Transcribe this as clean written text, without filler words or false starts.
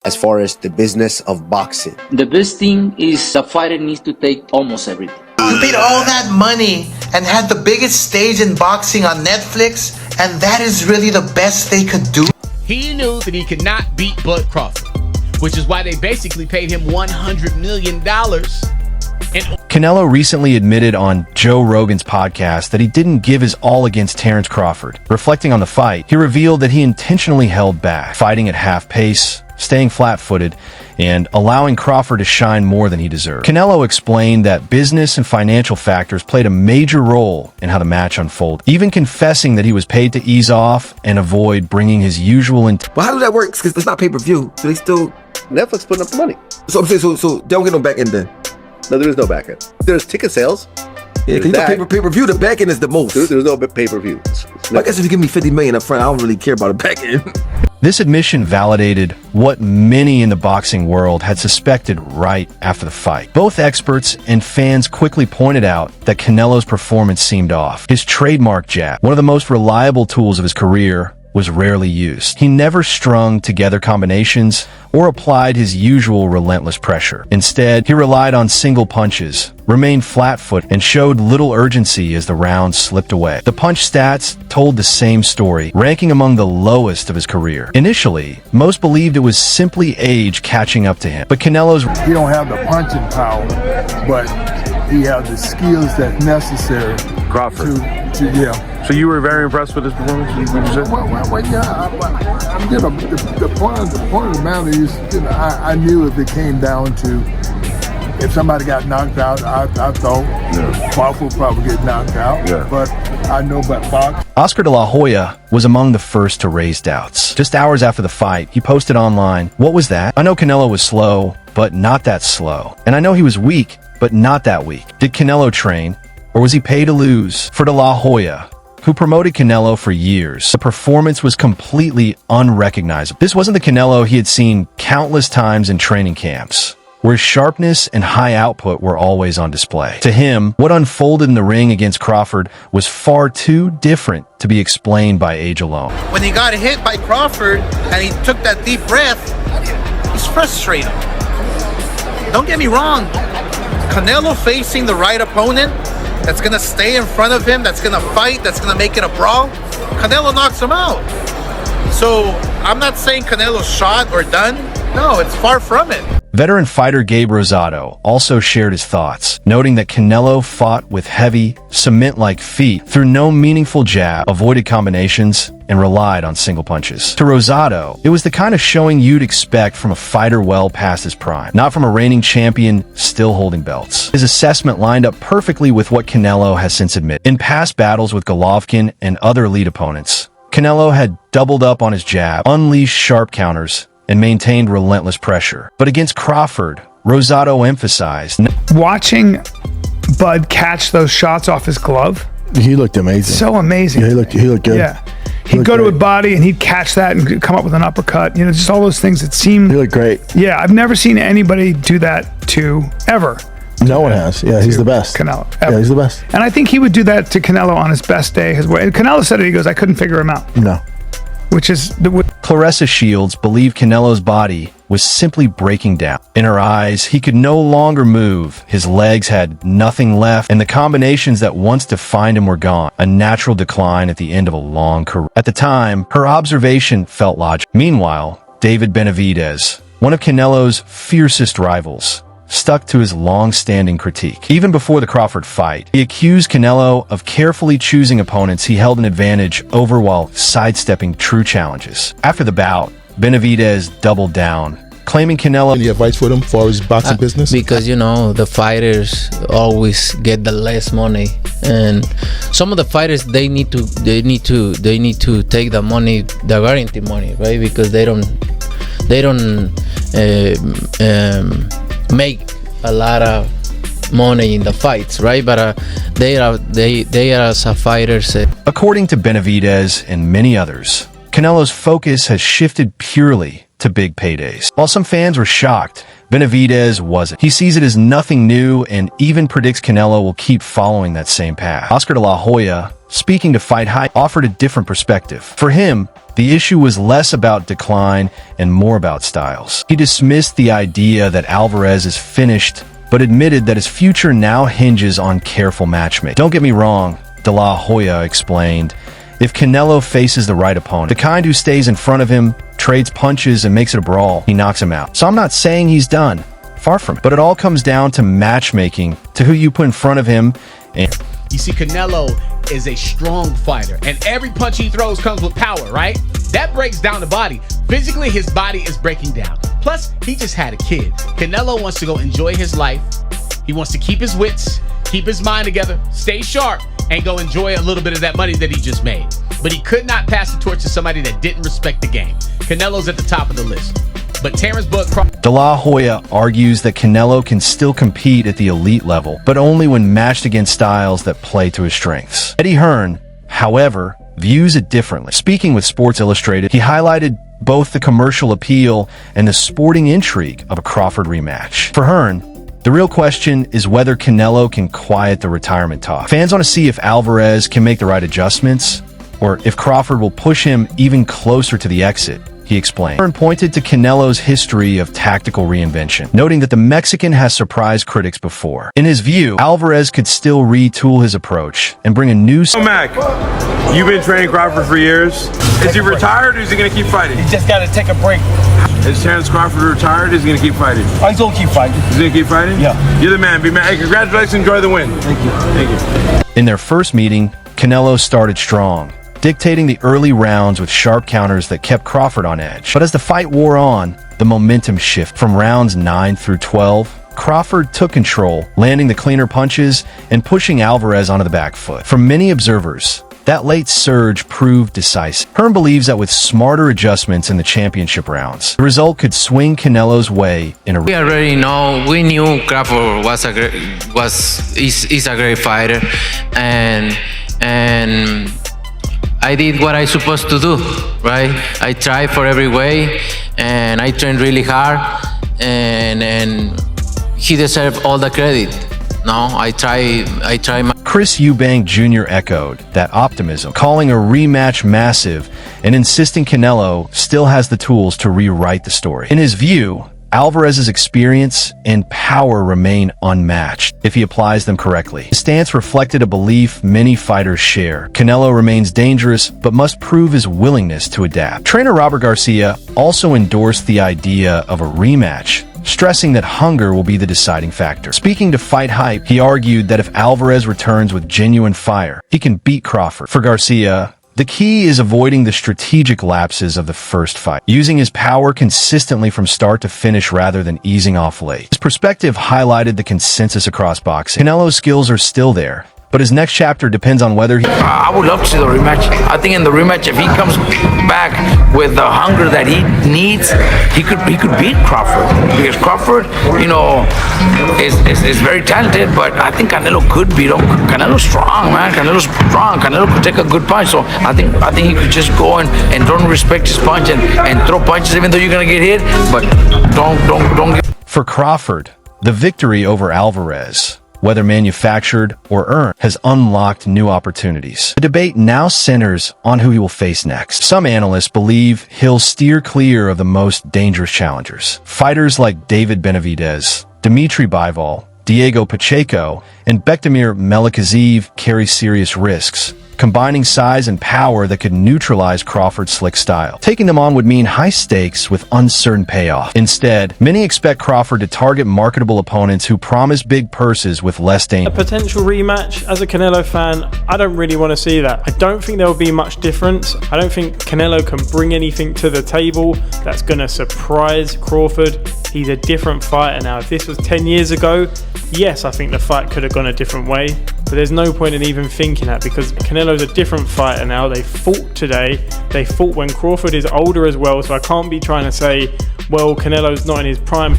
as far as the business of boxing? The best thing is a fighter needs to take almost everything. You paid all that money and had the biggest stage in boxing on Netflix, and that is really the best they could do? He knew that he could not beat Bud Crawford, which is why they basically paid him $100 million. Canelo recently admitted on Joe Rogan's podcast that he didn't give his all against Terence Crawford. Reflecting on the fight, he revealed that he intentionally held back, fighting at half pace, staying flat-footed, and allowing Crawford to shine more than he deserved. Canelo explained that business and financial factors played a major role in how the match unfolded, even confessing that he was paid to ease off and avoid bringing his usual intent. Well, how does that work? Because it's not pay-per-view. Do they still... Netflix putting up the money. So I'm saying, so they don't get no back end then? No, there is no back end. There's ticket sales. Yeah, because pay-per-view, the back end is the most. There's no pay-per-view. I guess if you give me $50 million up front, I don't really care about a back end. This admission validated what many in the boxing world had suspected right after the fight. Both experts and fans quickly pointed out that Canelo's performance seemed off. His trademark jab, one of the most reliable tools of his career, was rarely used. He never strung together combinations or applied his usual relentless pressure. Instead, he relied on single punches, remained flat-footed, and showed little urgency as the rounds slipped away. The punch stats told the same story, ranking among the lowest of his career. Initially, most believed it was simply age catching up to him, but Canelo's... He don't have the punching power, but he has the skills that's necessary. Crawford. Yeah. So you were very impressed with his performance? Would you say? Well, yeah. The point of the matter is, I knew if it came down to if somebody got knocked out, I thought Crawford would probably get knocked out. Yeah. But I know about boxing. Oscar de la Hoya was among the first to raise doubts. Just hours after the fight, he posted online, "What was that? I know Canelo was slow, but not that slow. And I know he was weak, but not that weak. Did Canelo train? Or was he paid to lose?" For de la Hoya, who promoted Canelo for years, the performance was completely unrecognizable. This wasn't the Canelo he had seen countless times in training camps, where sharpness and high output were always on display. To him, what unfolded in the ring against Crawford was far too different to be explained by age alone. When he got hit by Crawford and he took that deep breath, he's frustrated. Don't get me wrong, Canelo facing the right opponent that's going to stay in front of him, that's going to fight, that's going to make it a brawl, Canelo knocks him out. So I'm not saying Canelo's shot or done. No, it's far from it. Veteran fighter Gabe Rosado also shared his thoughts, noting that Canelo fought with heavy, cement-like feet, threw no meaningful jab, avoided combinations, and relied on single punches. To Rosado, it was the kind of showing you'd expect from a fighter well past his prime, not from a reigning champion still holding belts. His assessment lined up perfectly with what Canelo has since admitted. In past battles with Golovkin and other elite opponents, Canelo had doubled up on his jab, unleashed sharp counters, and maintained relentless pressure. But against Crawford, Rosado emphasized... Watching Bud catch those shots off his glove. He looked amazing. So amazing. Yeah, he looked good. Yeah. He'd go to a body and he'd catch that and come up with an uppercut. You know, just all those things that seem... He looked great. Yeah, I've never seen anybody do that to ever. No one has. Yeah, he's the best. Canelo. Ever. Yeah, he's the best. And I think he would do that to Canelo on his best day. And Canelo said it, he goes, I couldn't figure him out. No. Which is... Clarissa Shields believed Canelo's body was simply breaking down. In her eyes, he could no longer move, his legs had nothing left, and the combinations that once defined him were gone, a natural decline at the end of a long career. At the time, her observation felt logical. Meanwhile, David Benavidez, one of Canelo's fiercest rivals, stuck to his long-standing critique. Even before the Crawford fight, he accused Canelo of carefully choosing opponents he held an advantage over while sidestepping true challenges. After the bout, Benavidez doubled down, claiming Canelo... Any advice for him for his boxing business? Because, you know, the fighters always get the less money, and some of the fighters, they need to take the money, the guarantee money, right? Because they don't make a lot of money in the fights, right? But they are as a fighters. According to Benavidez and many others, Canelo's focus has shifted purely to big paydays. While some fans were shocked, Benavidez wasn't. He sees it as nothing new and even predicts Canelo will keep following that same path. Oscar de la Hoya, speaking to Fight Hype, offered a different perspective. For him, the issue was less about decline and more about styles. He dismissed the idea that Alvarez is finished, but admitted that his future now hinges on careful matchmaking. Don't get me wrong, de la Hoya explained. If Canelo faces the right opponent, the kind who stays in front of him, trades punches, and makes it a brawl, he knocks him out. So I'm not saying he's done. Far from it. But it all comes down to matchmaking, to who you put in front of him. And You see, Canelo is a strong fighter, and every punch he throws comes with power, right? That breaks down the body. Physically, his body is breaking down. Plus, he just had a kid. Canelo wants to go enjoy his life. He wants to keep his wits, keep his mind together, stay sharp, and go enjoy a little bit of that money that he just made. But he could not pass the torch to somebody that didn't respect the game. Canelo's at the top of the list. But Terence Crawford... De la Hoya argues that Canelo can still compete at the elite level, but only when matched against styles that play to his strengths. Eddie Hearn, however, views it differently. Speaking with Sports Illustrated, he highlighted both the commercial appeal and the sporting intrigue of a Crawford rematch. For Hearn, the real question is whether Canelo can quiet the retirement talk. Fans want to see if Alvarez can make the right adjustments, or if Crawford will push him even closer to the exit, he explained. Hearn pointed to Canelo's history of tactical reinvention, noting that the Mexican has surprised critics before. In his view, Alvarez could still retool his approach and bring a new... Mac, you've been training Crawford for years. Is he retired or is he going to keep fighting? He just got to take a break. Is Terence Crawford retired or is he going to keep fighting? Oh, he's going to keep fighting. He's going to keep fighting? Yeah. You're the man. Be man. Hey, congratulations. Enjoy the win. Thank you. Thank you. In their first meeting, Canelo started strong, dictating the early rounds with sharp counters that kept Crawford on edge. But as the fight wore on, the momentum shifted. From rounds 9 through 12, Crawford took control, landing the cleaner punches and pushing Alvarez onto the back foot. For many observers, that late surge proved decisive. Hearn believes that with smarter adjustments in the championship rounds, the result could swing Canelo's way in a... We already know, we knew Crawford is a great fighter, and I did what I supposed to do, right? I tried for every way, and I trained really hard, and he deserved all the credit. No, I try my... Chris Eubank Jr. echoed that optimism, calling a rematch massive and insisting Canelo still has the tools to rewrite the story. In his view, Alvarez's experience and power remain unmatched if he applies them correctly. His stance reflected a belief many fighters share. Canelo remains dangerous, but must prove his willingness to adapt. Trainer Robert Garcia also endorsed the idea of a rematch, stressing that hunger will be the deciding factor. Speaking to Fight Hype, he argued that if Alvarez returns with genuine fire, he can beat Crawford. For Garcia, the key is avoiding the strategic lapses of the first fight, using his power consistently from start to finish rather than easing off late. His perspective highlighted the consensus across boxing. Canelo's skills are still there, but his next chapter depends on whether he... I would love to see the rematch. I think in the rematch, if he comes back with the hunger that he needs, he could beat Crawford. Because Crawford, you know, is very talented, but I think Canelo could beat him. Canelo's strong, man. Canelo's strong. Canelo could take a good punch. So I think he could just go and don't respect his punch and throw punches even though you're gonna get hit, but don't get... For Crawford, the victory over Alvarez, whether manufactured or earned, has unlocked new opportunities. The debate now centers on who he will face next. Some analysts believe he'll steer clear of the most dangerous challengers. Fighters like David Benavidez, Dimitri Bivol, Diego Pacheco, and Bektamir Melikhazev carry serious risks, combining size and power that could neutralize Crawford's slick style. Taking them on would mean high stakes with uncertain payoff. Instead, many expect Crawford to target marketable opponents who promise big purses with less danger. A potential rematch, as a Canelo fan, I don't really want to see that. I don't think there will be much difference. I don't think Canelo can bring anything to the table that's going to surprise Crawford. He's a different fighter now. If this was 10 years ago, yes, I think the fight could have gone a different way, but there's no point in even thinking that because Canelo's a different fighter now. They fought today. They fought when Crawford is older as well, so I can't be trying to say, well, Canelo's not in his prime.